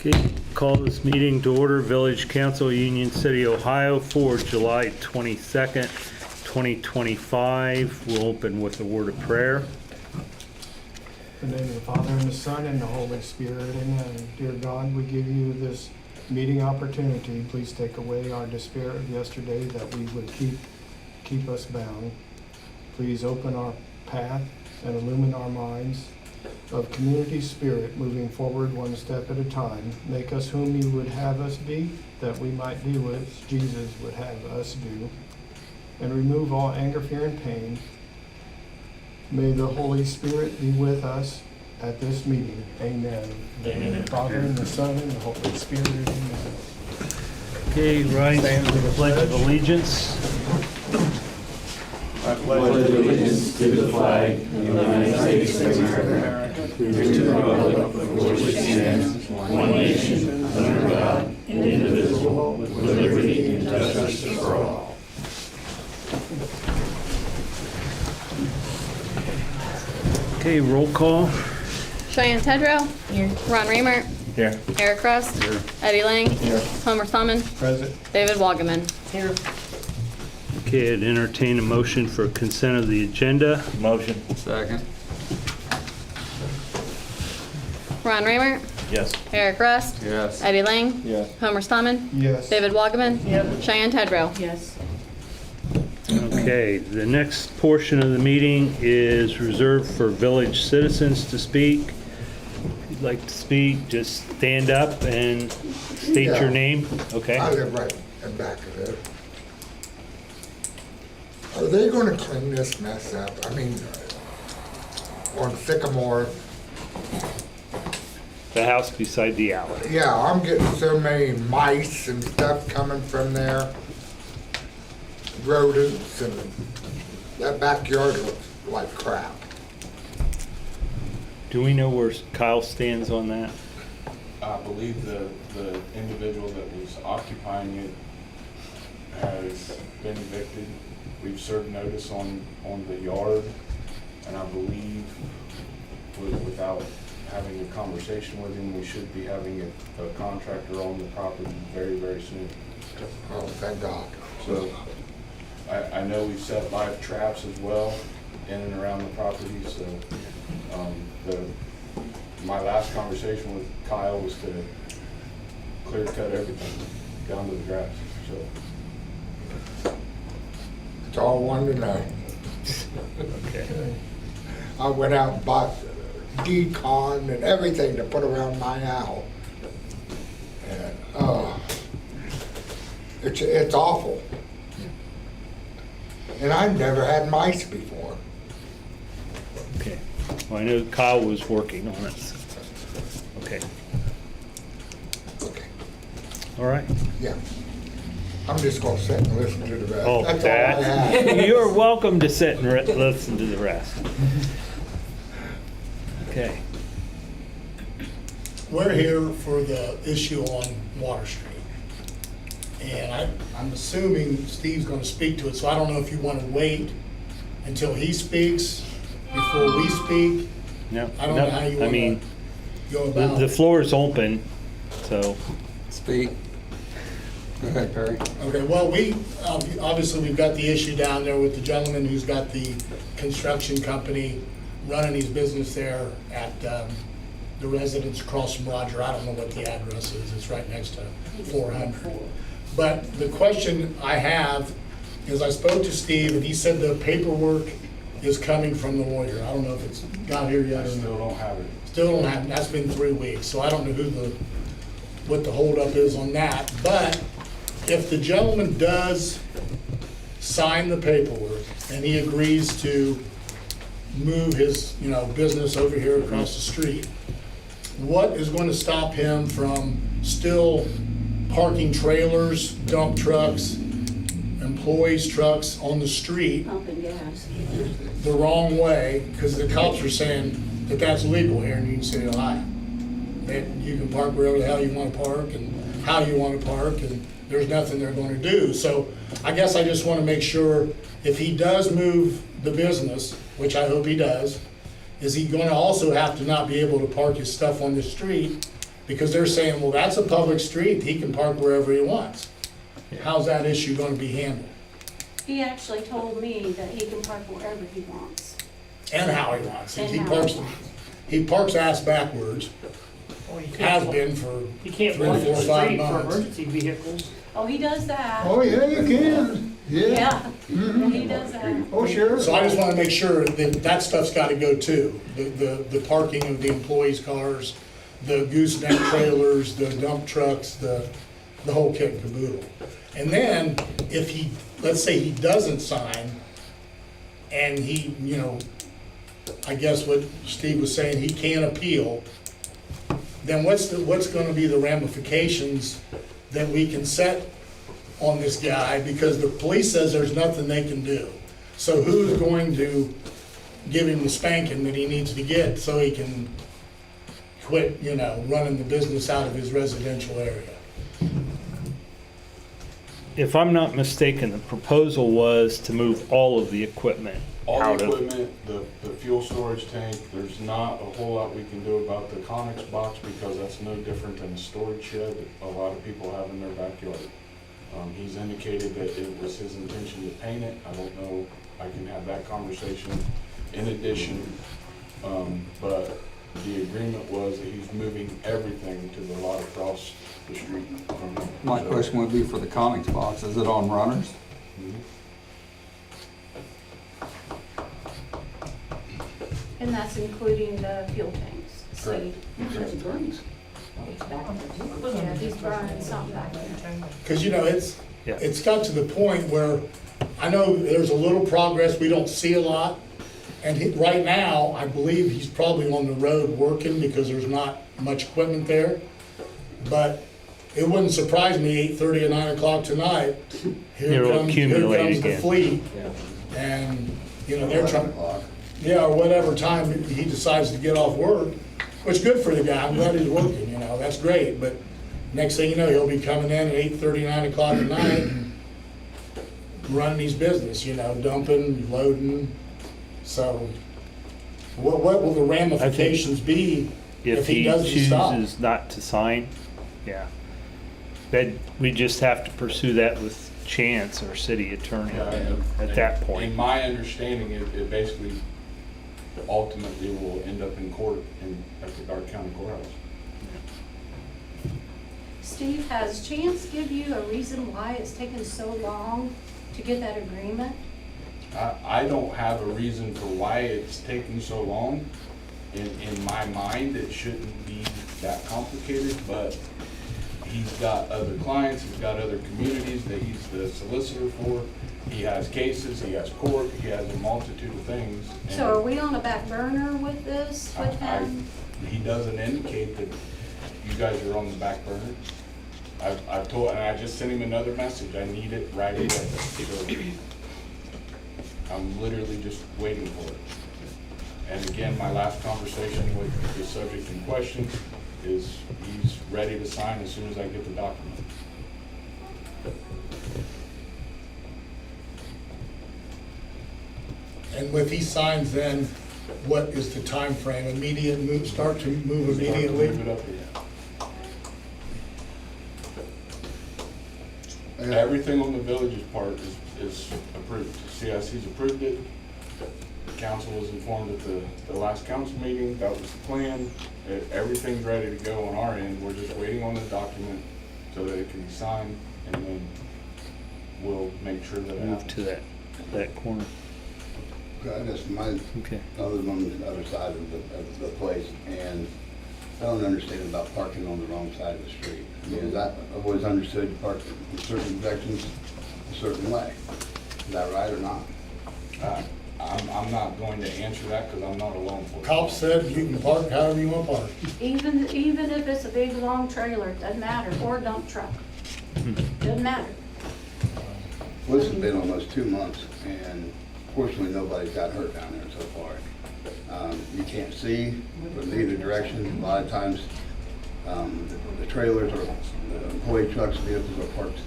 Okay, call this meeting to order. Village Council, Union City, Ohio, for July 22nd, 2025. We'll open with a word of prayer. In the name of the Father, and the Son, and the Holy Spirit, amen. Dear God, we give you this meeting opportunity. Please take away our despair of yesterday, that we would keep us bound. Please open our path and illumine our minds of community spirit, moving forward one step at a time. Make us whom you would have us be, that we might do as Jesus would have us do. And remove all anger, fear, and pain. May the Holy Spirit be with us at this meeting. Amen. Amen. The Father, and the Son, and the Holy Spirit. Amen. Okay, rise to the Pledge of Allegiance. I pledge allegiance to the flag of the United States of America, and to the republic for which it stands, one nation, under God, indivisible, with liberty and justice for all. Okay, roll call. Cheyenne Tedrow. Here. Ron Raymer. Here. Eric Rust. Here. Eddie Lang. Here. Homer Thurman. Present. David Wagaman. Here. Okay, I'd entertain a motion for consent of the agenda. Motion. Second. Ron Raymer. Yes. Eric Rust. Yes. Eddie Lang. Yes. Homer Thurman. Yes. David Wagaman. Yep. Cheyenne Tedrow. Yes. Okay, the next portion of the meeting is reserved for village citizens to speak. If you'd like to speak, just stand up and state your name. Okay. I live right in back of it. Are they gonna clean this mess up? I mean, on Sycamore, The house beside the alley. yeah, I'm getting so many mice and stuff coming from there. Rodents, and that backyard looks like crap. Do we know where Kyle stands on that? I believe the individual that was occupying it has been evicted. We've served notice on the yard, and I believe without having a conversation with him, we should be having a contractor on the property very, very soon. Oh, thank God. So I know we've set live traps as well in and around the property, so my last conversation with Kyle was to clear cut everything down to the grass, so. It's all one to know. Okay. I went out and bought decon and everything to put around my owl. And, it's awful. And I've never had mice before. Okay. Well, I know Kyle was working on it. Okay. Okay, All right. yeah. I'm just gonna sit and listen to the rest. Oh, That's all I that. have. You're welcome to sit and listen to the rest. Okay. We're here for the issue on Water Street. And I'm assuming Steve's gonna speak to it, so I don't know if you wanna wait until he speaks before we speak. No, I don't know how you I wanna mean, go about the it. floor is open, so. Speak. Go ahead, Perry. Okay, well, obviously, we've got the issue down there with the gentleman who's got the construction company running his business there at the residence across from Roger. I don't know what the address is. It's right next to 400. But the question I have is, I spoke to Steve and he said the paperwork is coming from the lawyer. I don't know if it's got here yet I or still not. don't have it. Still don't have it. That's been 3 weeks, so I don't know what the holdup is on that. But if the gentleman does sign the paperwork and he agrees to move his, business over here across the street, what is going to stop him from still parking trailers, dump trucks, employees' trucks on the street Pumping gas. the wrong way? Because the cops are saying that that's legal here in Union City, Ohio. That you can park wherever the hell you want to park and how you want to park, and there's nothing they're going to do. So I guess I just want to make sure, if he does move the business, which I hope he does, is he going to also have to not be able to park his stuff on the street Because they're saying, well, that's a public street, he can park wherever he wants. How's that issue gonna be handled? He actually told me that he can park wherever he wants. And how he wants it. And He how parks, he wants. he parks ass backwards, has been for You can't 3, block 4, the 5 street for months. emergency vehicles. Oh, he does that. Oh, yeah, you can, yeah. Yeah, yeah, he does that. Oh, sure. So I just wanna make sure that that stuff's gotta go too. The parking of the employees' cars, the gooseneck trailers, the dump trucks, the whole kit and caboodle. And then, if he, let's say he doesn't sign, and he, you know, I guess what Steve was saying, he can't appeal, then what's gonna be the ramifications that we can set on this guy? Because the police says there's nothing they can do. So who's going to give him the spanking that he needs to get so he can quit, you know, running the business out of his residential area? If I'm not mistaken, the proposal was to move all of the equipment All out the of. equipment, the fuel storage tank, there's not a whole lot we can do about the Conex box because that's no different than a storage shed that a lot of people have in their backyard. He's indicated that it was his intention to paint it. I don't know, I can have that conversation in addition. But the agreement was that he's moving everything to the lot across the street from him. My So- question would be for the Conex box, is it on runners? Mhm. And that's including the fuel tanks. So Correct. yeah, he's burning something back there. Because, you know, Yeah. it's got to the point where I know there's a little progress, we don't see a lot. And right now, I believe he's probably on the road working because there's not much equipment there. But it wouldn't surprise me, 8:30 or 9 o'clock tonight, here It'll comes accumulate the again. fleet. And, you know, they're trying, yeah, or whatever time he decides to get off work, which good for the guy, I'm glad he's working, you know, that's great. But next thing you know, he'll be coming in at 8:30, 9 o'clock at night and running his business, you know, dumping, loading. So what will the ramifications be If he doesn't stop? chooses not to sign, yeah. That, we just have to pursue that with Chance, our city attorney, at that In point. my understanding, it basically ultimately will end up in court at the Dark County Courthouse. Steve, has Chance give you a reason why it's taken so long to get that agreement? I don't have a reason for why it's taking so long. In my mind, it shouldn't be that complicated, but he's got other clients, he's got other communities that he's the solicitor for. He has cases, he has court, he has a multitude of things. and So are we on a back burner with this, with him? He doesn't indicate that you guys are on the back burner. I've told, and I just sent him another message, I need it right away. So I'm literally just waiting for it. And again, my last conversation with the subject in question is he's ready to sign as soon as I get the document. And with he signs, then what is the time frame? Immediate move, start to move Start to immediately? move it up again. Everything on the village's part is approved. CIS's approved it. The council was informed at the last council meeting, that was the plan. Everything's ready to go on our end. We're just waiting on the document so that it can be signed, and then we'll make sure that it Move happens. to that corner. I guess my, Okay. I live on the other side of the place, and I don't understand about parking on the wrong side of the street. I mean, I've always understood you park in certain directions a certain way. Is that right or not? I'm not going to answer that because I'm not a law enforcement. Cop said you can park however you want to park. Even if it's a big, long trailer, it doesn't matter, or a dump truck. Doesn't matter. Well, this has been almost 2 months, and fortunately, nobody's got hurt down there so far. You can't see from either direction. A lot of times, the trailers or the employee trucks, vehicles are parked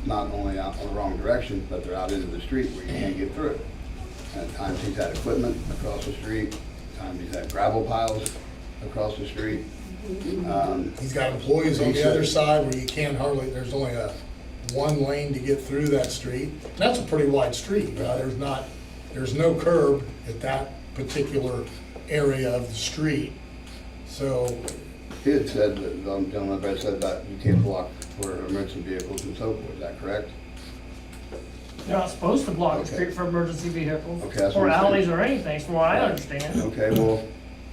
not only out in the wrong direction, but they're out into the street where you can't get through. And at times he's had equipment across the street, at times he's had gravel piles across the street. He's got employees on the other side where you can't hardly, there's only one lane to get through that street. And that's a pretty wide street. There's no curb at that particular area of the street. So, He had said, that the gentleman up there said that you can't block for emergency vehicles and so forth, is that correct? You're not supposed to block the Okay. street for emergency vehicles Okay, that's or what I'm saying. alleys or anything, from what I understand. Okay, well,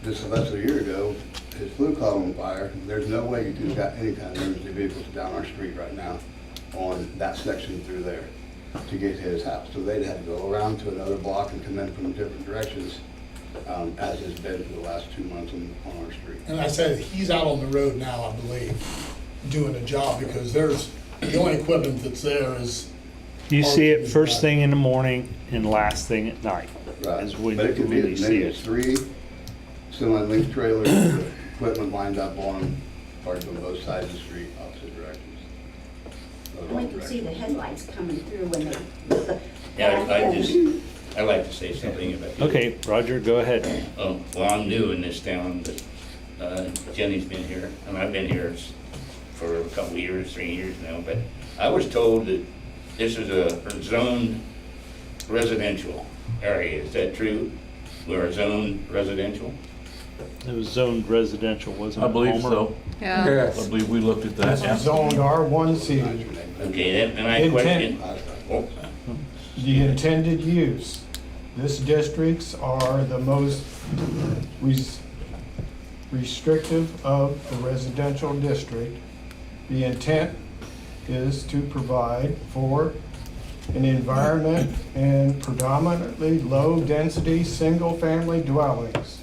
just less than a year ago, his flue caught on fire. There's no way you could have got any kind of emergency vehicles down our street right now on that section through there to get to his house. So they'd have to go around to another block and come in from different directions, as has been for the last 2 months on our street. and I said, he's out on the road now, I believe, doing a job because the only equipment that's there is. You see it first thing in the morning and last thing at night. Right, Is when but it could be you as see many it. as 3 semi-linked trailers with equipment lined up on them, parked on both sides of the street, opposite directions. Or We wrong can see the directions. headlights coming through when they. Yeah, I'd like to say something about this. Okay, Roger, go ahead. Oh, well, I'm new in this town, but Jenny's been here, and I've been here for a couple of years, 3 years now, but I was told that this is a zoned residential area. Is that true? We're a zoned residential? It was zoned residential, wasn't it? I believe Homer? so. Yeah. I believe we looked at that. It's zoned R1C. Okay, then I Intent. question, oh, The intended use. This districts are the most restrictive of the residential district. The intent is to provide for an environment in predominantly low-density, single-family dwellings,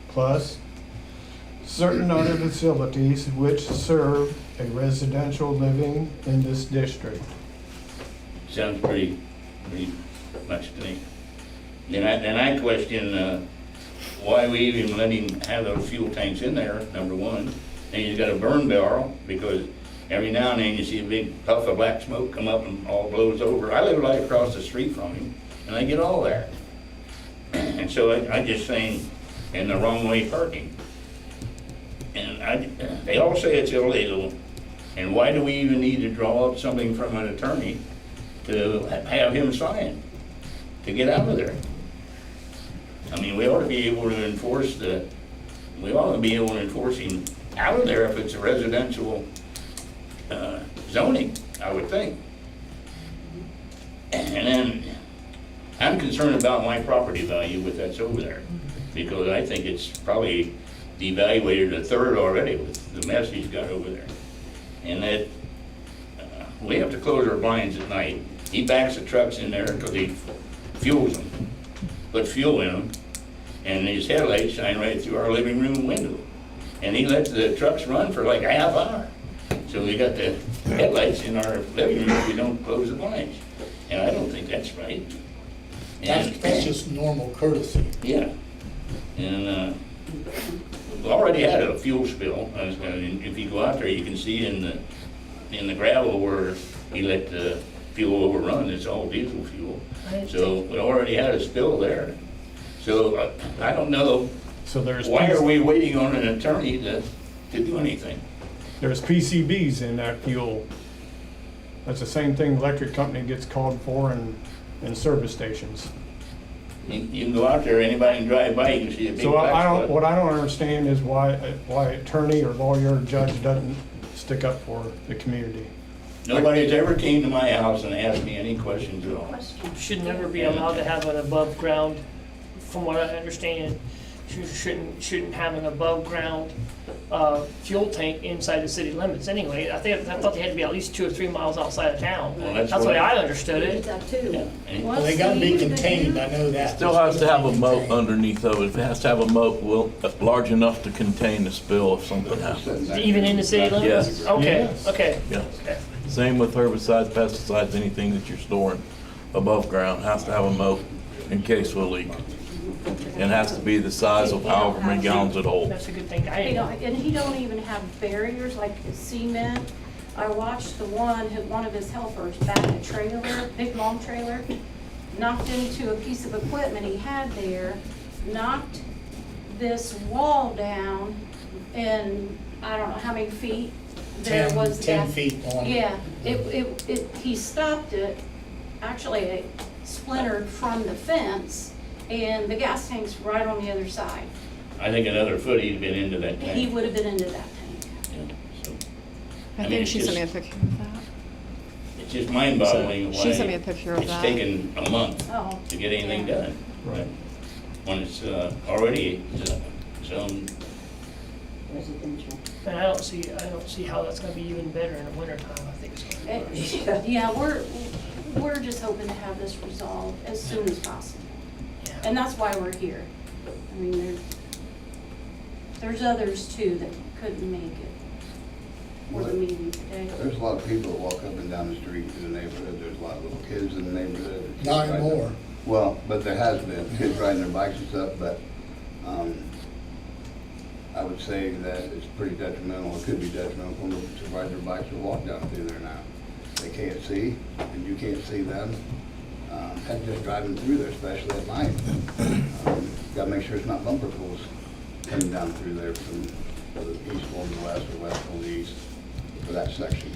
plus certain other facilities which serve a residential living in this district. sounds pretty much to me. Then I question why we even let him have those fuel tanks in there, number one. And he's got a burn barrel, because every now and then you see a big puff of black smoke come up and all blows over. I live right across the street from him, and I get all that. And so I just saying, in the wrong way parking. And they all say it's illegal, and why do we even need to draw up something from an attorney to have him sign to get out of there? I mean, we ought to be able to enforce him out of there if it's a residential zoning, I would think. And then, I'm concerned about my property value with that's over there, because I think it's probably devaluated a third already with the mess he's got over there. And that, we have to close our blinds at night. He backs the trucks in there because he fuels them, put fuel in them, and his headlights shine right through our living room window. And he lets the trucks run for like a half hour. So we got the headlights in our living room if we don't close the blinds. And I don't think that's right. That's just normal courtesy. Yeah. And we already had a fuel spill. If you go out there, you can see in the gravel where he let the fuel overrun. It's all diesel fuel. So we already had a spill there. So I don't know, So there's why are we waiting on an attorney to do anything? There's PCBs in that fuel. That's the same thing the electric company gets called for in service stations. You can go out there, anybody can drive by, you can see a big So black spot. what I don't understand is why attorney or lawyer or judge doesn't stick up for the community. Nobody's ever came to my house and asked me any questions at all. Should never be allowed to have an above ground, from what I understand. You shouldn't have an above ground fuel tank inside the city limits anyway. I thought they had to be at least 2 or 3 miles outside of town. Well, That's that's the way what- I understood it. That too. Yeah, and- Well, they gotta be contained, I know that. Still has to have a moat underneath though. It has to have a moat large enough to contain the spill if something happens. Even in the city limits? Yes. Okay, Yes. okay. Yeah. Same with herbicides, pesticides, anything that you're storing above ground has to have a moat in case of a leak. And has to be the size of however many gallons it holds. That's a good thing. And he don't even have barriers like cement. I watched one of his helpers back a trailer, big long trailer, knocked into a piece of equipment he had there, knocked this wall down and I don't know how many feet there 10 was. 10 gas- feet long. Yeah, he stopped it, actually it splintered from the fence, and the gas tank's right on the other side. I think another foot he'd been into that tank. He would have been into that tank. Yeah, so, I mean, think it's she sent me a just- picture of that. It's just mind-boggling She sent me why a picture of it's that. taken a month Oh. to get anything Yeah. done. Right. When it's already zone. Residential. And I don't see how that's gonna be even better in the wintertime, I think it's gonna be worse. Yeah, we're just hoping to have this resolved as soon as possible. Yeah. And that's why we're here. I mean, there's others too that couldn't make it for the meeting today. There's a lot of people that walk up and down the street in the neighborhood. There's a lot of little kids in the neighborhood. Not anymore. Well, but there has been kids riding their bikes and stuff, but I would say that it's pretty detrimental, it could be detrimental for them to ride their bikes or walk down through there now. They can't see, and you can't see them. And just driving through there, especially at night. Gotta make sure it's not bumper pools coming down through there from the east going to the west or west going to the east for that section.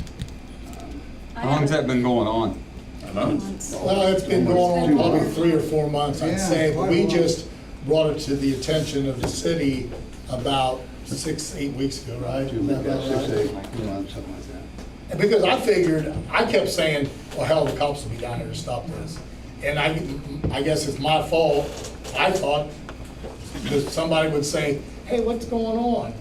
How long's that been going on? Well, it's been going on probably 3 or 4 months, I'd Yeah, say. quite a We while. just brought it to the attention of the city about 6, 8 weeks ago, right? 2 Is that weeks, about 6, right? 8 months, something like that. And because I figured, I kept saying, well, hell, the cops will be down here to stop this. And I guess it's my fault. I thought that somebody would say, hey, what's going on?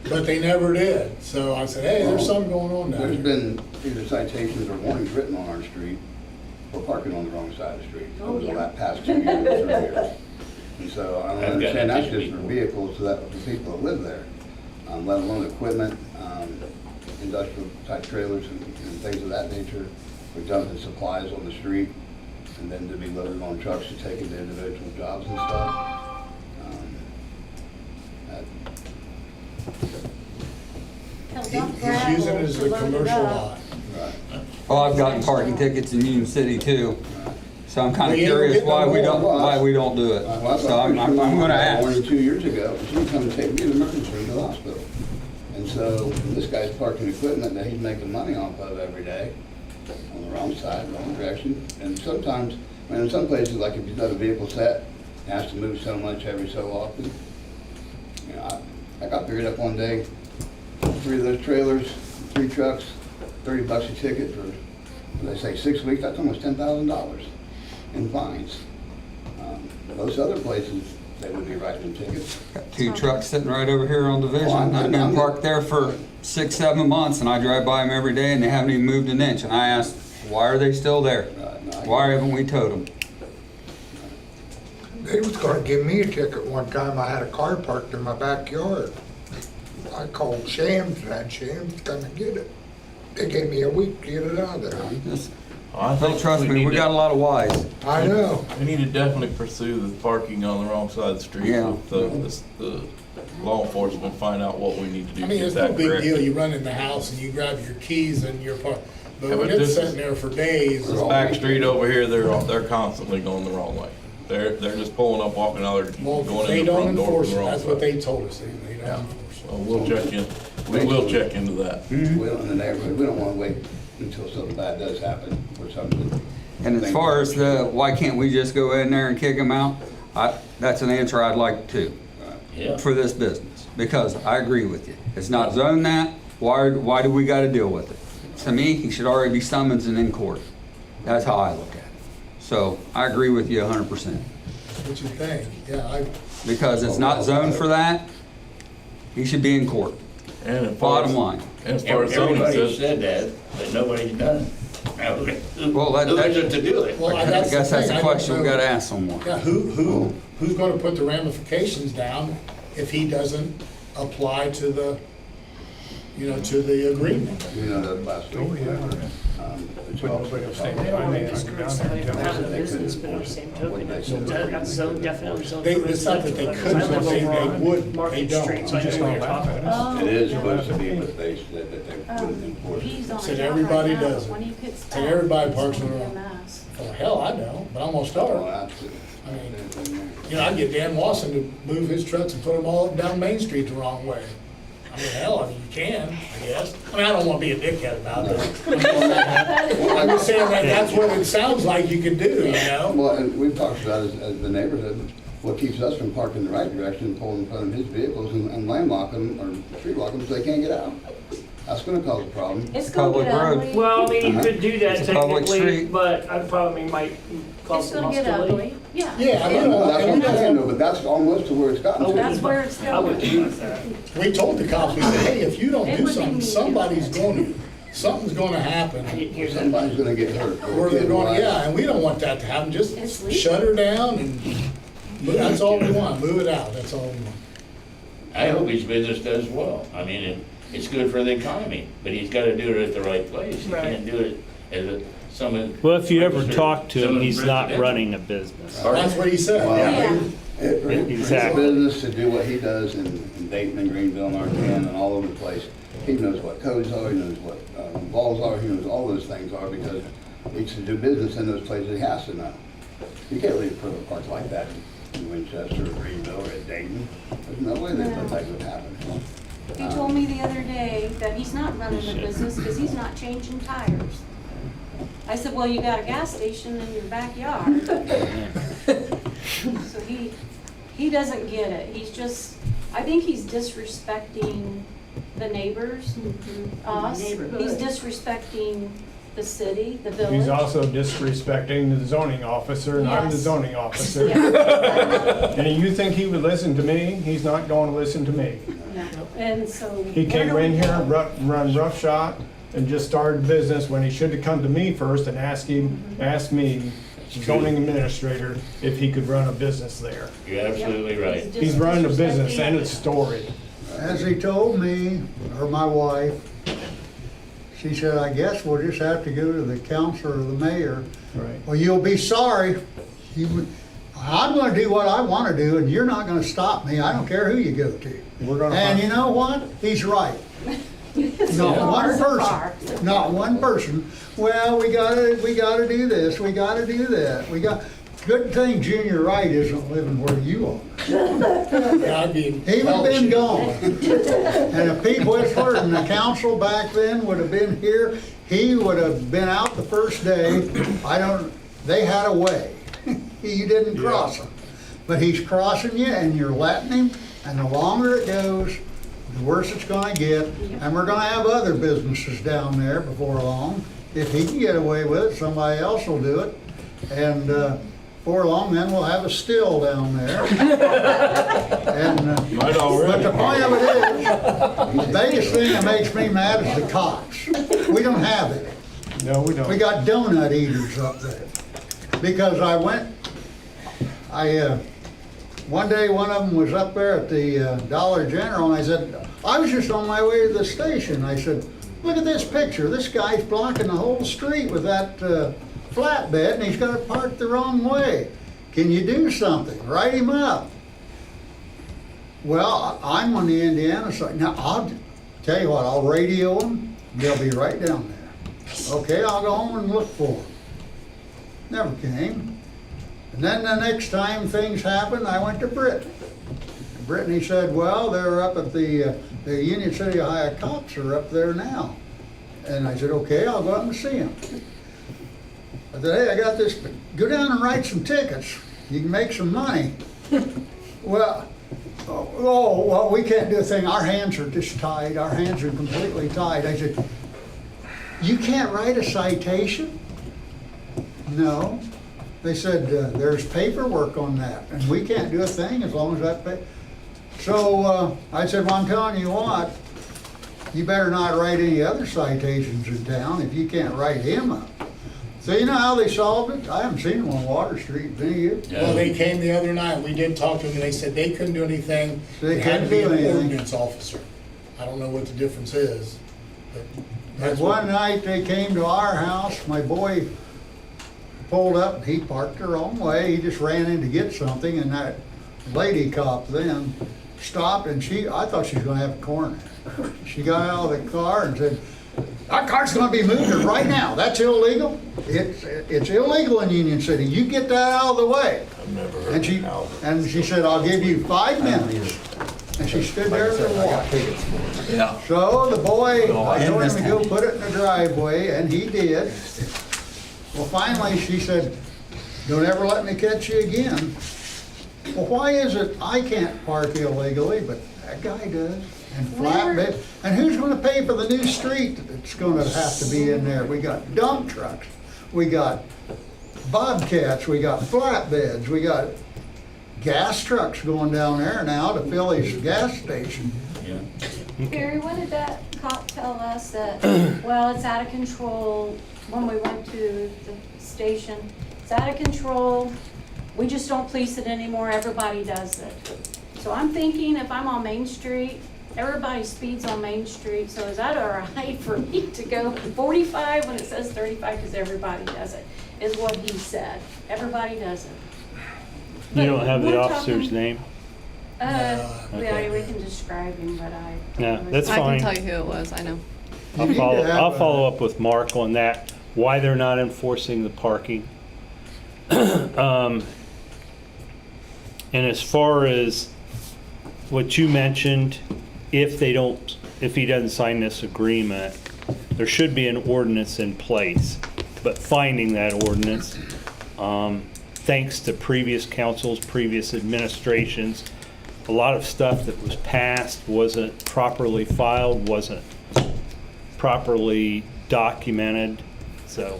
But they never did. So I said, hey, there's something going on down There's here. been either citations or warnings written on our street for parking on the wrong side of the street over the past 2 years or years. And so I don't I've got understand, that that's issue just for before. vehicles, so that for people that live there, let alone equipment, industrial type trailers and things of that nature. We're dumping supplies on the street and then to be loaded on trucks to take into individual jobs and stuff. That- Hell, He's dump using it gravel as to a load it commercial up. lot. Right. Well, I've gotten parking tickets in Union City too, so I'm kind of We ain't curious getting why we no don't, more. why we don't do it. Well, So I'm gonna ask. Warning 2 years ago, she would come and take me to the emergency room to the hospital. And so this guy's parking equipment that he's making money off of every day on the wrong side, wrong direction. And sometimes, I mean, in some places, like if you've got a vehicle set, it has to move so much every so often. You know, I got picked up one day, 3 of those trailers, 3 trucks, $30 a ticket for, they say 6 weeks, that's almost $10,000 in fines. Most other places, they would be writing tickets. Got 2 trucks sitting right over here on Division. Well, I'm- They've been I'm- parked there for 6, 7 months and I drive by them every day and they haven't even moved an inch. And I asked, why are they still there? No, I- Why haven't we towed them? They was gonna give me a ticket one time, I had a car parked in my backyard. I called Shams and had Shams come and get it. They gave me a week to get it out of there. I Don't trust me, we got a lot of whys. I know. We need to definitely pursue the parking on the wrong side of the street Yeah. with the law enforcement, find out what we need to do I to mean, get it's no that big deal. corrected. You run in the house and you grab your keys and your part. But Yeah, when but it's this sitting is- there for days, This back street over here, they're constantly going the wrong way. They're just pulling up, walking out, well, going they in the don't front door enforce from it. the wrong That's what side. they told us. They don't Yeah. enforce it. So we will check into that. We don't, in the neighborhood, we don't wanna wait until something bad does happen or something. And as far as why can't we just go in there and kick them out? That's an answer I'd like to, Yeah. for this business, because I agree with you. It's not zoned that, why do we gotta deal with it? To me, he should already be summoned and in court. That's how I look at it. So I agree with you 100%. What you think? Yeah, Because it's not zoned for that, he should be in court. And as far as- Bottom line. And as far as zoning Everybody says, said that, but nobody's done. Now, Well, that- who is it to do it? Well, I that's the guess that's thing. a I don't question we know. gotta ask someone. Yeah, who's gonna put the ramifications down if he doesn't apply to the, to the agreement? You know, that last week. It's also- They don't want to discourage somebody from having a business, but on the same token, that's zone, definitely zone. It's not that they couldn't, but they would, they don't. So I just want to talk about it. It is supposed to be, but they said that they wouldn't enforce it. He's on Said a job everybody right now, does it. but when he gets Said back, everybody it's parks gonna on be a the wrong. mess. Well, hell, I don't, but I'm gonna Oh, start. absolutely. I mean, I get Dan Wasson to move his trucks and put them all up down Main Street the wrong way. I mean, hell, I mean, you can, I guess. I mean, I don't wanna be a dickhead about it. I'm just saying that that's what it sounds like you could do, you know? Well, and we've talked about as the neighborhood, what keeps us from parking in the right direction, pulling in front of his vehicles and landlock them or street lock them so they can't get out. That's gonna cause a problem. It's gonna Public get road. ugly. Well, I mean, you could do that It's a public technically, street. but I probably might cause It's some gonna get hostility. ugly, yeah. Yeah, I Well, know. that's what I'm saying though, but that's almost to where it's gotten to. That's where it's I would going. do that. We told the cops, we said, hey, if you don't It do would be something, me. somebody's gonna happen. Here's that. Somebody's gonna get hurt. Or they're going, yeah, and we don't want that to happen, just It's legal. shut her down and, that's all we want, move it out, that's all we want. I hope his business does well. I mean, it's good for the economy, but he's gotta do it at the right place. He Right. can't do it as some. Well, if you ever talk to him, some he's not residential. running a business. That's what he said, Well, yeah. For his Exactly. business to do what he does in Dayton and Greenville and Arkansas and all over the place, he knows what codes are, he knows what laws are, he knows all those things are because he should do business in those places he has to know. You can't leave trailer parks like that in Winchester or Greenville or at Dayton. There's no way that would happen. He told me the other day that he's not running a business because he's not changing tires. I said, well, you got a gas station in your backyard. So he doesn't get it. He's just, I think he's disrespecting the neighbors, us. Neighborhood. He's disrespecting the city, the village. He's also disrespecting the zoning officer, and I'm the Yes. zoning officer. Yeah. And you think he would listen to me? He's not going to listen to me. No. And so. He where came do we in here, go? run roughshod, and just started business when he should have come to me first and asked me, zoning administrator, if he could run a business there. You're absolutely right. He's running a business, and it's storied. As he told me, or my wife, she said, I guess we'll just have to go to the council or the mayor. Right. Well, you'll be sorry. I'm gonna do what I wanna do, and you're not gonna stop me. I don't care who you go to. We're gonna And find- you know what? He's right. So Not one far, so far. person, not one person. Well, we gotta do this, we gotta do that. Good thing Junior Wright isn't living where you are. Yeah, I'd be. He would have been gone. And if Pete Whistler and the council back then would have been here, he would have been out the first day. They had a way. You didn't cross him. But he's crossing you and you're letting him, and the longer it goes, the worse it's gonna get. And we're gonna have other businesses down there before long. If he can get away with it, somebody else will do it. And, before long, then we'll have a still down there. And, but the point of it is, the biggest thing that makes me mad is the cops. We don't have it. No, we don't. We got donut eaters up there. Because one day one of them was up there at the Dollar General, and I said, I was just on my way to the station. I said, look at this picture. This guy's blocking the whole street with that flatbed, and he's got it parked the wrong way. Can you do something? Write him up. Well, I'm on the Indiana side. Now, I'll tell you what, I'll radio them. They'll be right down there. Okay, I'll go home and look for them. Never came. And then the next time things happened, I went to Brittany. Brittany said, well, they're up at the Union City, Ohio cops are up there now. And I said, okay, I'll go up and see them. I said, hey, I got this, go down and write some tickets. You can make some money. Well, we can't do a thing. Our hands are just tied. Our hands are completely tied. I said, you can't write a citation? No. They said, there's paperwork on that, and we can't do a thing as long as that So I said, well, I'm telling you what, you better not write any other citations in town if you can't write him up. So you know how they solved it? I haven't seen them on Water Street, do you? Well, they came the other night, we did talk to them, and they said they couldn't do anything. They It had to couldn't be do an anything. ordinance officer. I don't know what the difference is, but And that's what. one night they came to our house, my boy pulled up, and he parked the wrong way, he just ran in to get something, and that lady cop then stopped, and I thought she was gonna have a corner. She got out of the car and said, our car's gonna be moved right now, that's illegal. It's illegal in Union City, you get that out of the way. And she said, I'll give you 5 minutes. And she stood there to watch. Yeah. So the boy, I told him this to go put it in the driveway, and he did. Well, finally, she said, "Don't ever let me catch you again." Well, why is it I can't park illegally, but that guy does? And flatbed, and who's gonna pay for the new street that's gonna have to be in there? We got dump trucks, we got bobcats, we got flatbeds, we got gas trucks going down there now to fill his gas station. Yeah. Gary, what did that cop tell us that, well, it's out of control when we went to the station? It's out of control. We just don't police it anymore. Everybody does it. So I'm thinking if I'm on Main Street, everybody speeds on Main Street. So is that all right for me to go 45 when it says 35? Because everybody does it, is what he said. Everybody does it. You don't have the We're officer's talking- name? Yeah, we can describe him, but I. No, that's I fine. can tell you who it was, I know. You need to have I'll a- follow up with Mark on that, why they're not enforcing the parking. And as far as what you mentioned, if he doesn't sign this agreement, there should be an ordinance in place. But finding that ordinance, thanks to previous councils, previous administrations, a lot of stuff that was passed wasn't properly filed, wasn't properly documented, so.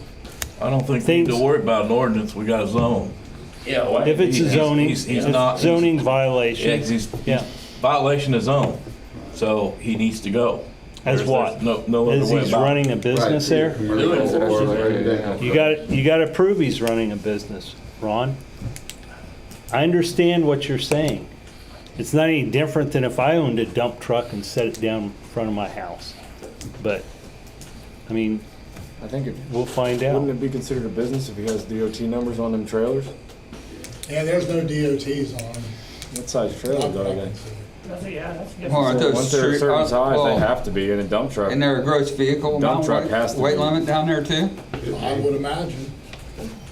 I don't think we need to worry about an ordinance, we got a zone. Yeah, why? If it's a zoning, He's if not- it's zoning Yeah, violation, 'cause he's yeah. violation of zone, so he needs to go. As There's what? No other As way he's about it. running a business there? Right. You gotta prove he's running a business, Ron. I understand what you're saying. It's not any different than if I owned a dump truck and set it down in front of my house. But, I mean, I think we'll find wouldn't out. it be considered a business if he has DOT numbers on them trailers? Yeah, there's no DOTs on them. What size trailer are they? Well, aren't those Once they're a street- certain size, well, they have to be in a dump truck. Isn't there a gross vehicle Dump amount truck has to weight be. limit down there too? I would imagine.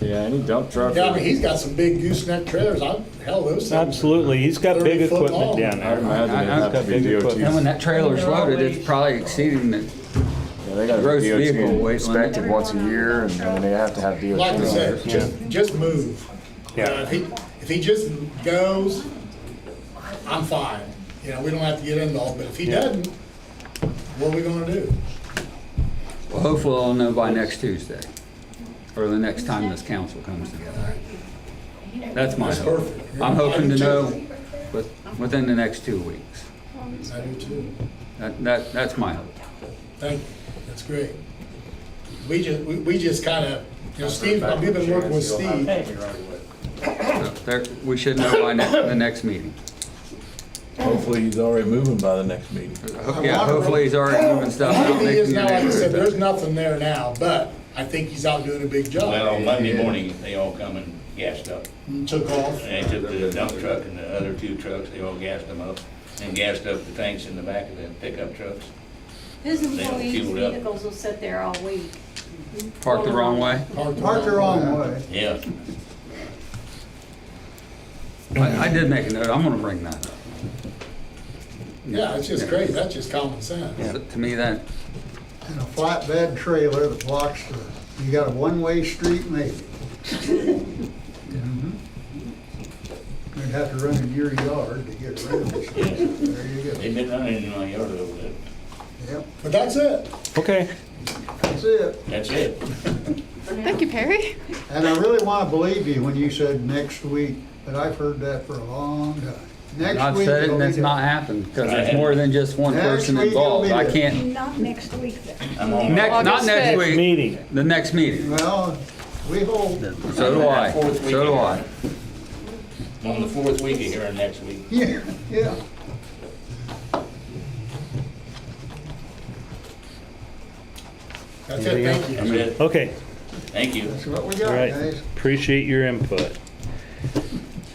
Yeah, any dump truck. Yeah, I mean, he's got some big gooseneck trailers. Hell, those things. Absolutely, he's got big 30 foot equipment long. down I'd there. imagine it'd have to got big be equipment. And when DOT. that trailer's loaded, it's probably exceeding the, Yeah, they gotta gross be vehicle DOT weight inspected once a year, and then they have to have DOT. Like I said, numbers. just move. Yeah. If he just goes, I'm fine. You know, we don't have to get into all, but if he doesn't, what are we gonna do? well, hopefully I'll know by next Tuesday. Or the next time this council comes together. That's my That's hope. perfect. I'm hoping I do to know too. within the next 2 weeks. I do too. That's my hope. Thank you. That's great. We just kind of, you know, Steve, we've been working with Steve. So we should know by the next meeting. Hopefully he's already moving by the next meeting. Yeah, hopefully he's already moving stuff out. He is making now, it like I said, better. there's nothing there now, but I think he's out doing a big job. Well, Monday morning, they all come and gassed up. Took off. And they took the dump truck and the other two trucks, they all gassed them up and gassed up the tanks in the back of the pickup trucks. His They don't employees' fuel it up. vehicles will sit there all week. Parked the wrong way. Parked the wrong way. Yeah. I did make a note, I'm gonna bring that up. Yeah, it's just crazy. That's just common sense. To me, that, And a flatbed trailer that blocks you got a one-way street maybe. Mhm. You'd have to run in your yard to get around it. There you go. They've been running in my yard a little bit. Yep, But that's it. Okay, that's it. That's it. Thank you, Perry. And I really want to believe you when you said next week, but I've heard that for a long time. Next I've week said it it'll and be it's done. not happened, because there's more than just one Next person week it'll involved. be I done. can't, Not next week then. I'm on not August next 5th. week, meeting. the next meeting. Well, we hope. So do I, Fourth week so do here. I. On the fourth week of here next week. Yeah, yeah. That's it. Thank you. That's it. okay, Thank you. That's what we all got, right. guys. Appreciate your input.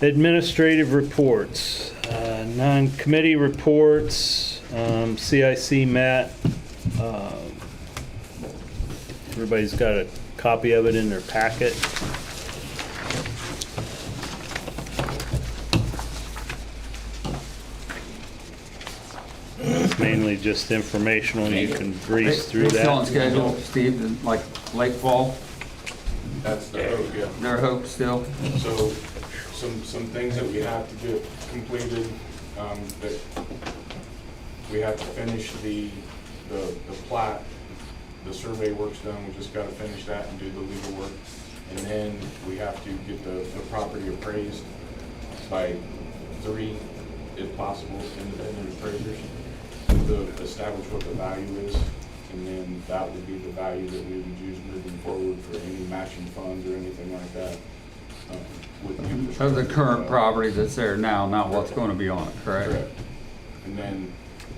Administrative reports, non-committee reports, CIC met. Everybody's got a copy of it in their packet. is mainly just informational. You can breeze through They still on that. schedule, Steve, like late fall, That's the hope, yeah. their hope still? So, some things that we have to get completed, that we have to finish the plat, the survey work's done, we just gotta finish that and do the legal work. And then we have to get the property appraised by 3, if possible, independent appraisers to establish what the value is. And then that would be the value that we would use moving forward for any matching funds or anything like that. With the Of the infrastructure current property that's there now, not what's gonna be on it, correct? Correct. And then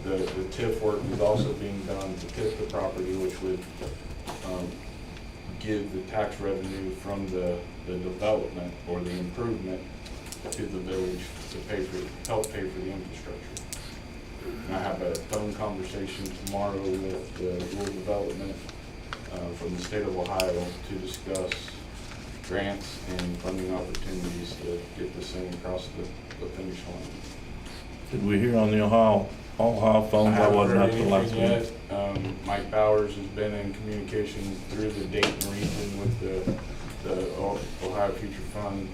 the TIF work is also being done to TIF the property, which would give the tax revenue from the development or the improvement to the village to help pay for the infrastructure. And I have a phone conversation tomorrow with the rural development from the state of Ohio to discuss grants and funding opportunities to get this thing across the finish line. Did we hear on the Ohio phones? I wasn't at the last I haven't heard one. anything yet. Mike Bowers has been in communication through the Dayton region with the Ohio Future Fund.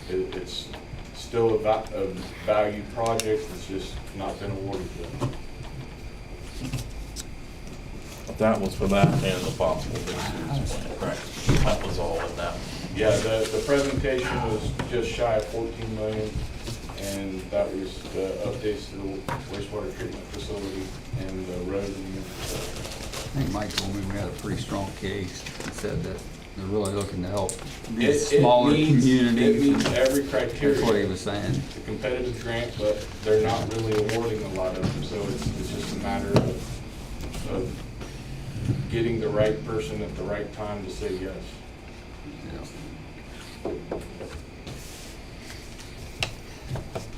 It's still a value project, it's just not been awarded yet. That was for that and the possible business plan, right? That was all in that. Yeah, the presentation was just shy of 14 million, and that was the updates to the wastewater treatment facility and the road and infrastructure. I think Mike told me we had a pretty strong case. He said that they're really looking to help these It smaller meets- communities. It meets every criteria. That's what he was saying. It's a competitive grant, but they're not really awarding a lot of them, so it's just a matter of getting the right person at the right time to say yes.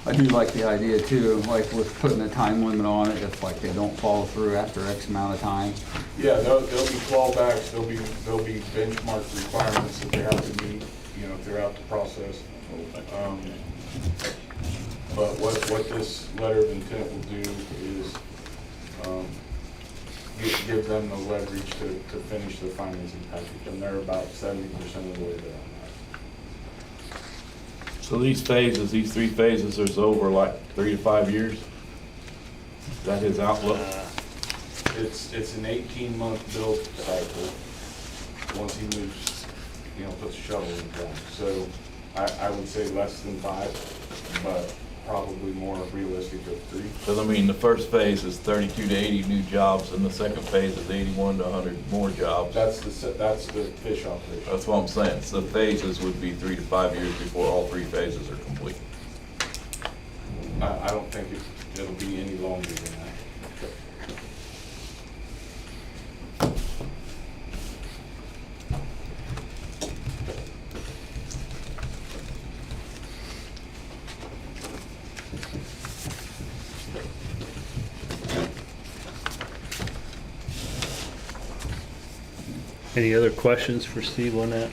I do like the idea too, like with putting a time limit on it, if like they don't follow through after X amount of time. Yeah, there'll be clawbacks, there'll be benchmark requirements that they have to meet, throughout the process. But what this letter of intent will do is, give them the leverage to finish their financing package, and they're about 70% of the way there on that. So these 3 phases is over like 3 to 5 years? Is that his outlook? It's an 18-month build cycle, once he moves, puts a shovel in the ground. So I would say less than 5, but probably more realistic of 3. So I mean, the first phase is 32 to 80 new jobs, and the second phase is 81 to 100 more jobs. That's the fish operation. That's what I'm saying. So the phases would be 3 to 5 years before all 3 phases are complete. I don't think it'll be any longer than that. Any other questions for Steve on that?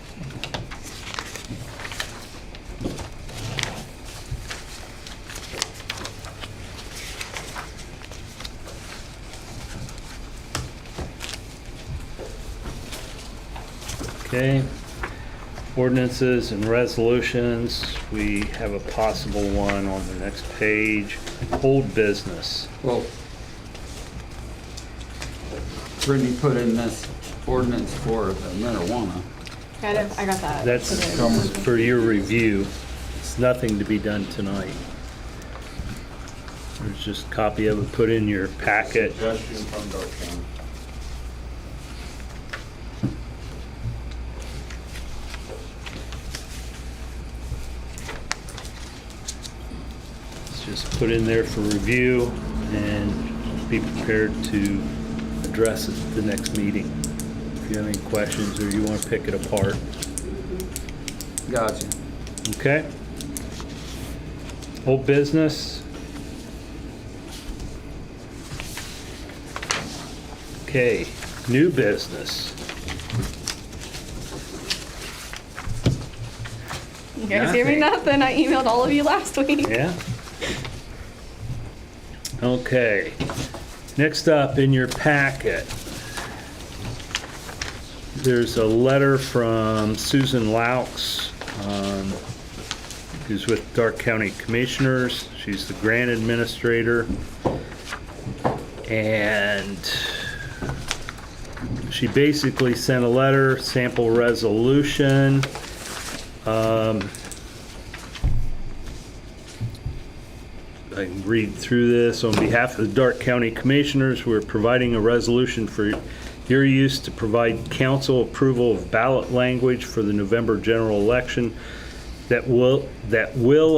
Okay. Ordinances and resolutions. We have a possible one on the next page. Old business. Well, Brittany put in this ordinance for the marijuana. I got that. That's for your review. It's nothing to be done tonight. There's just a copy of it put in your packet. Suggestion from Dark County. It's just put in there for review and be prepared to address it at the next meeting. If you have any questions or you want to pick it apart. Gotcha. Okay? Old business. Okay, new business. You guys hear me? Nothing. I emailed all of you last week. Yeah? Okay. Next up in your packet, there's a letter from Susan Laux, who's with Dark County Commissioners. She's the grant administrator. And she basically sent a letter, sample resolution. I can read through this. On behalf of the Dark County Commissioners, we're providing a resolution for your use to provide council approval of ballot language for the November general election that will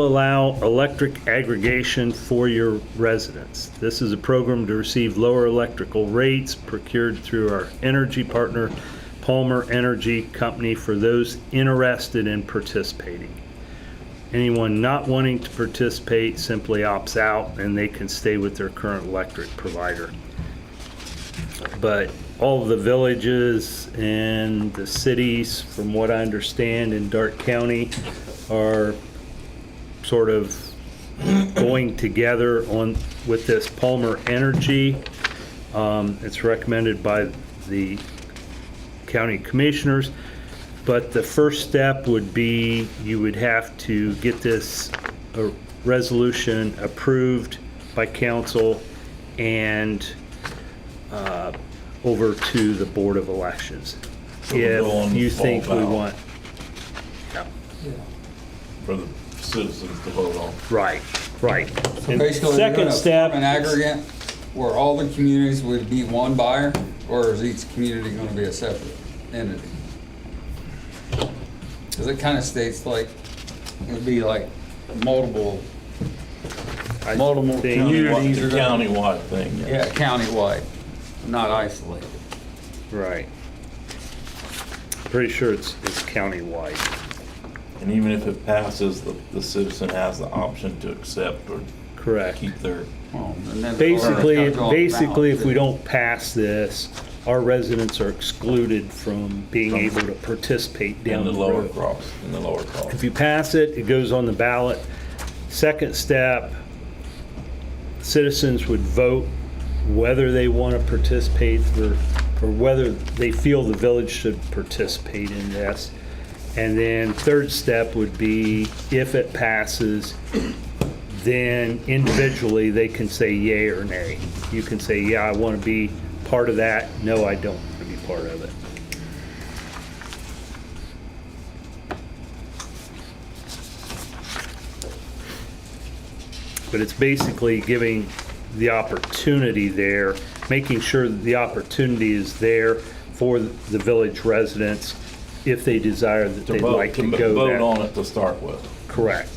allow electric aggregation for your residents. This is a program to receive lower electrical rates procured through our energy partner, Palmer Energy Company, for those interested in participating. Anyone not wanting to participate simply opts out and they can stay with their current electric provider. But all of the villages and the cities, from what I understand, in Dark County are sort of going together with this Palmer Energy. It's recommended by the county commissioners. But the first step would be you would have to get this resolution approved by council and over to the Board of Elections. So we'll go on If you the think fall we ballot. want. Yeah. For the citizens to vote on. Right. So And basically, you're second gonna step, form an aggregate where all the communities would be one buyer, or is each community gonna be a separate entity? Because it kind of states like, it would be like multiple communities are gonna. Countywide thing. Yeah, countywide, not isolated. right. Pretty sure it's countywide. And even if it passes, the citizen has the option to accept or Correct. keep their, Well, and then- Basically, or it's got to go on the ballot, if we too. don't pass this, our residents are excluded from being able to participate down in the the lower road. cross, in the lower cross. If you pass it, it goes on the ballot. Second step, citizens would vote whether they want to participate or whether they feel the village should participate in this. And then third step would be, if it passes, then individually they can say yay or nay. You can say, yeah, I want to be part of that. No, I don't want to be part of it. But it's basically giving the opportunity there, making sure that the opportunity is there for the village residents if they desire that they'd like to go vote that. on it to start with. Correct.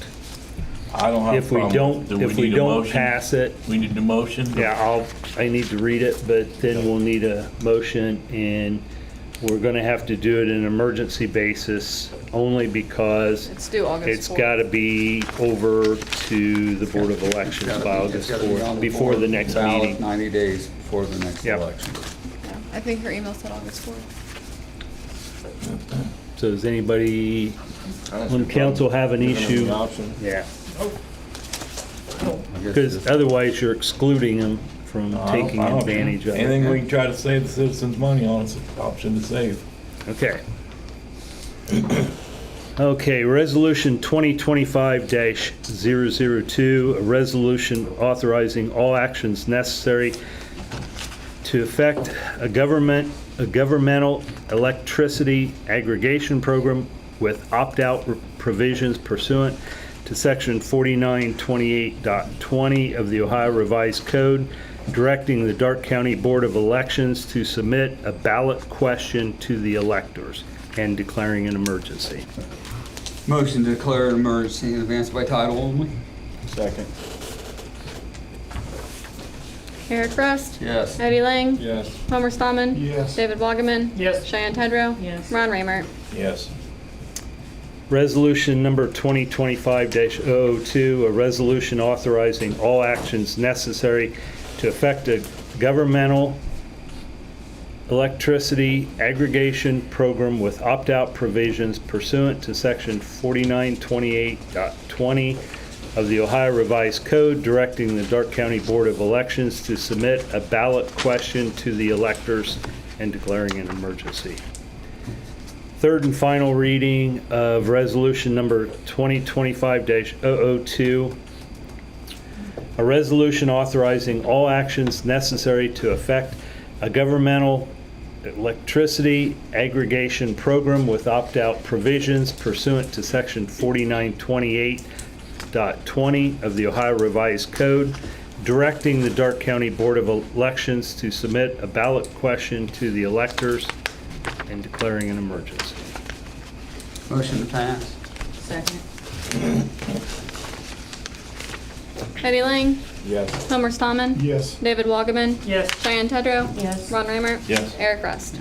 I don't have a If we problem. don't, Do if we need a don't motion? pass it, We need a motion? yeah, I need to read it, but then we'll need a motion, and we're gonna have to do it in an emergency basis, only because It's due August it's 4th. gotta be over to the Board of Elections by August It's gotta be on 4th, the before board the next ballot meeting. 90 days before the next Yep. election. Yeah, I think her email said August 4th. So does anybody on council have an issue? Yeah, I guess because just- otherwise you're excluding them from taking I don't- advantage of Anything it. we can try to save the citizens money on is an option to save. Okay. Okay, resolution 2025-002, a resolution authorizing all actions necessary to effect a governmental electricity aggregation program with opt-out provisions pursuant to section 4928.20 of the Ohio Revised Code, directing the Dark County Board of Elections to submit a ballot question to the electors and declaring an emergency. Motion to declare an emergency in advance by title only? Second. Eric Rust. Yes. Eddie Lang. Yes. Homer Stahman. Yes. David Wagaman. Yes. Cheyenne Tedrow. Yes. Ron Raymart. Yes. Resolution number 2025-002, a resolution authorizing all actions necessary to effect a governmental electricity aggregation program with opt-out provisions pursuant to section 4928.20 of the Ohio Revised Code, directing the Dark County Board of Elections to submit a ballot question to the electors and declaring an emergency. Third and final reading of resolution number 2025-002, a resolution authorizing all actions necessary to effect a governmental electricity aggregation program with opt-out provisions pursuant to section 4928.20 of the Ohio Revised Code, directing the Dark County Board of Elections to submit a ballot question to the electors and declaring an emergency. Motion to pass. Second. Eddie Lang, Yes. Homer Stahman, Yes. David Wagaman, Yes. Cheyenne Tedrow, Yes. Ron Reimer, Yes. Eric Rust.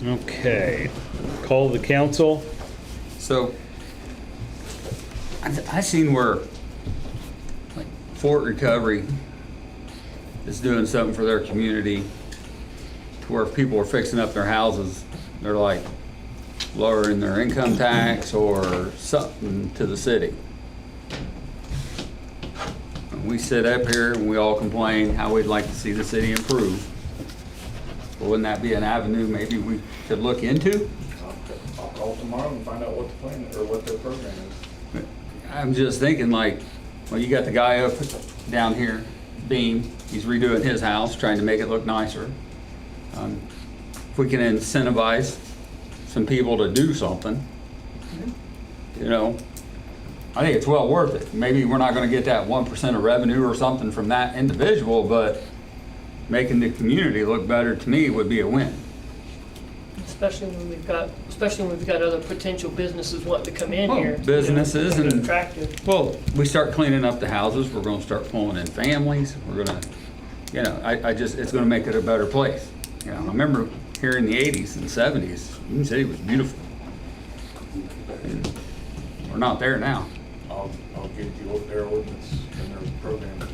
Okay, call the council. So, I seen where, like, Fort Recovery is doing something for their community, to where if people are fixing up their houses, they're like lowering their income tax or something to the city. And we sit up here and we all complain how we'd like to see the city improve. But wouldn't that be an avenue maybe we could look into? I'll call tomorrow and find out what the plan, or what their program is. I'm just thinking like, well, you got the guy up down here, Beam, he's redoing his house, trying to make it look nicer. If we can incentivize some people to do something, you know, I think it's well worth it. Maybe we're not gonna get that 1% of revenue or something from that individual, but making the community look better to me would be a win. Especially when we've got other potential businesses wanting to come in Well, here. businesses You know, and- attractive. Well, we start cleaning up the houses, we're gonna start pulling in families, we're gonna, you know, I just, it's gonna make it a better place. You know, I remember here in the 80s and 70s, Union City was beautiful. And we're not there now. I'll get their ordinance and their program.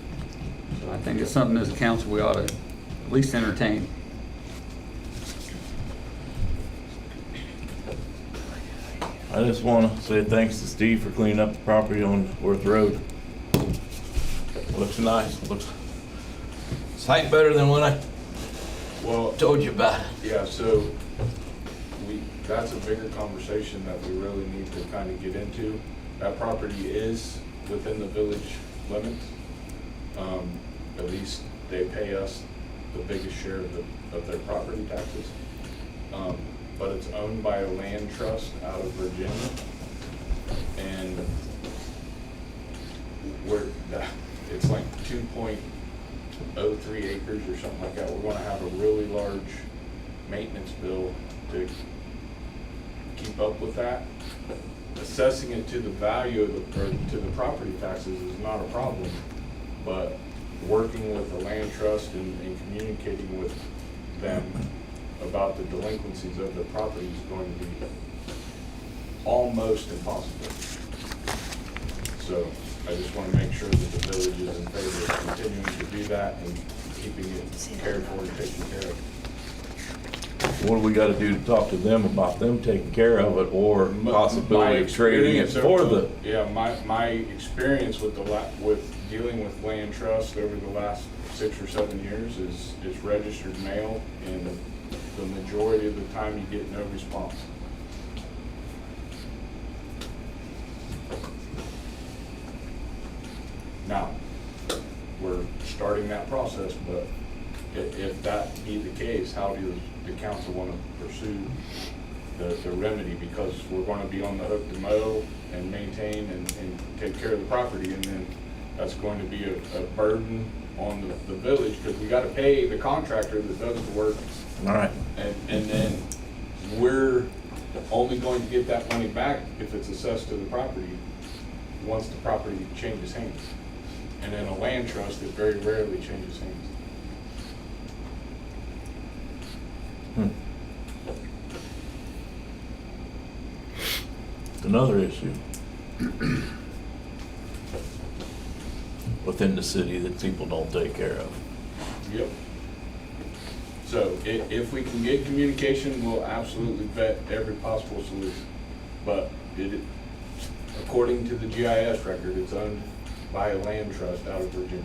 I think it's something as a council we ought to at least entertain. I just want to say thanks to Steve for cleaning up the property on Worth Road. Looks nice. Looks sight better than when I Well, told you about it. yeah, so that's a bigger conversation that we really need to kind of get into. That property is within the village limits. At least they pay us the biggest share of their property taxes. But it's owned by a land trust out of Virginia. And it's like 2.03 acres or something like that. We're gonna have a really large maintenance bill to keep up with that. Assessing it to the value of or to the property taxes is not a problem, but working with the land trust and communicating with them about the delinquencies of the property is going to be almost impossible. So I just want to make sure that the village is in favor of continuing to do that and keeping it cared for and taken care of. What do we got to do to talk to them about them taking care of it, or possibility of trading it experience for the? Yeah, my experience with with dealing with land trust over the last 6 or 7 years is registered mail, and the majority of the time you get no response. Now, we're starting that process, but if that be the case, how does the council want to pursue the remedy? Because we're going to be on the hook to mow and maintain and take care of the property, and then that's going to be a burden on the village, because we got to pay the contractor that does the work. All right. And then we're only going to get that money back if it's assessed to the property once the property changes hands. And in a land trust, it very rarely changes hands. Another issue within the city that people don't take care of. Yep. So if we can get communication, we'll absolutely vet every possible solution. But according to the GIS record, it's owned by a land trust out of Virginia.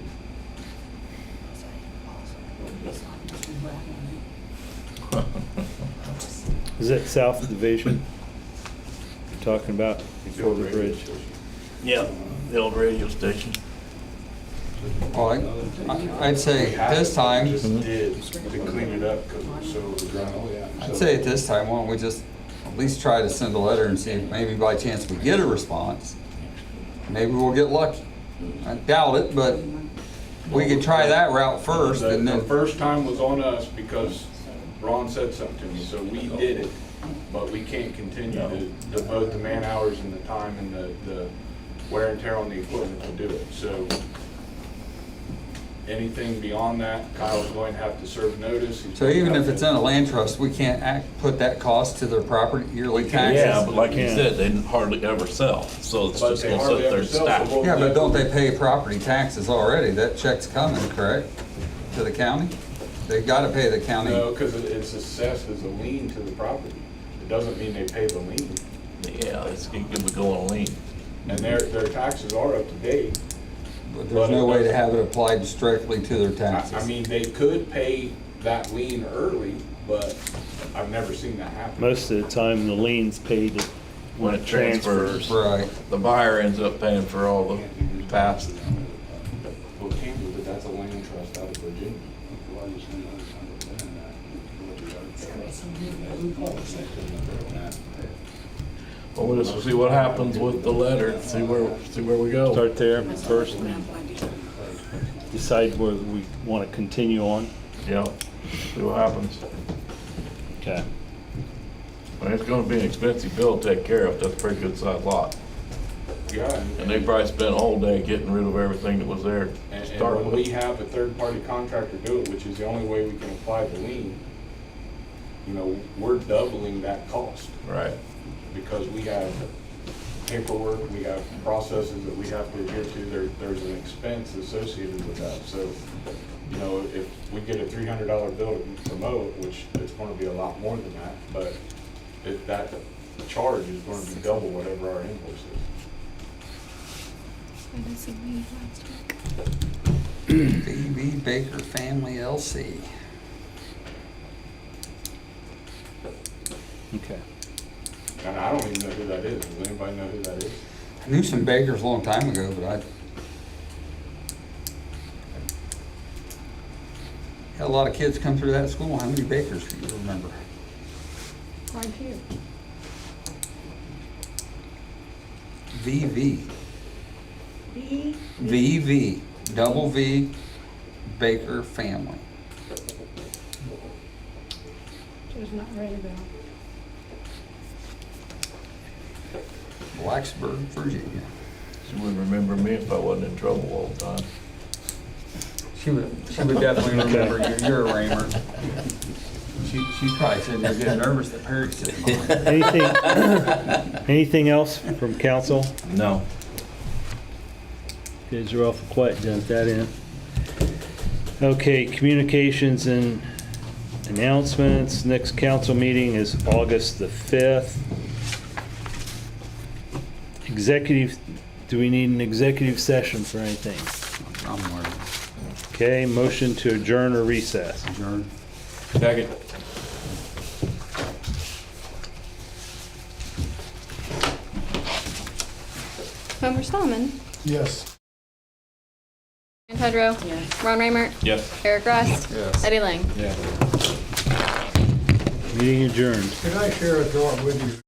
Is that South Division you're talking about before the bridge? Yeah, the old radio station. Well, I'd say this time, Just did to clean it up because it was so dry. I'd say at this time, why don't we just at least try to send a letter and see if maybe by chance we get a response. Maybe we'll get lucky. I doubt it, but we could try that route first and The then, first time was on us because Ron said something to me, so we did it. But we can't continue to devote the man hours and the time and the wear and tear on the equipment to do it. So anything beyond that, Kyle's going to have to serve notice. He's so going to even have if it's to- in a land trust, we can't put that cost to their property yearly taxes? Yeah, but like you Yeah. said, they hardly ever sell, so it's But just they gonna hardly sit there ever and sell, so stack. we'll- Yeah, but don't they pay property taxes already? That check's coming, correct? To the county? They gotta pay the county. No, because it's assessed as a lien to the property. It doesn't mean they pay the lien. Yeah, it's gonna go on a lien. And their taxes are up to date. But there's no way to have it applied strictly to their I taxes. mean, they could pay that lien early, but I've never seen that happen. Most of the time, the lien's paid when it transfers. Right. The buyer ends up paying for all the past. Well, it can be, but that's a land trust out of Virginia. Well, we'll just see what happens with the letter, see where we go. Start there first and decide whether we want to continue on. Yeah, see what happens. Okay. I mean, it's gonna be an expensive bill to take care of, that's a pretty good sized lot. Yeah, And they probably spent a whole day getting rid of everything that was there to and start when we with. have a third-party contractor do it, which is the only way we can apply the lien, you know, we're doubling that cost Right. because we have paperwork, we have processes that we have to adhere to. There's an expense associated with that. So, you know, if we get a $300 bill to promote, which it's going to be a lot more than that, but that charge is going to be double whatever our invoice is. B.B. Baker Family LC. Okay. And I don't even know who that is. Does anybody know who that is? I knew some bakers a long time ago, but I had a lot of kids come through that school. How many bakers do you remember? Quite a few. VV. B, VV. Double V. Baker Family. she's not ready to. Blacksburg, Virginia. She wouldn't remember me if I wasn't in trouble all the time. She would definitely remember you. You're a Raymer. She probably said you're getting nervous that Perry's sitting behind. Anything else from council? No. Kids are awful quiet, dump that in. Okay, communications and announcements. Next council meeting is August the 5th. Executive, do we need an executive session for anything? I'm worried. Okay, motion to adjourn or recess? Adjourn. Second. Homer Stallman, Yes. Aaron Pedro, Yes. Ron Raymer, Yes. Eric Ross, Yes. Eddie Lang. Yeah. Meeting adjourned. Could I share a thought with you?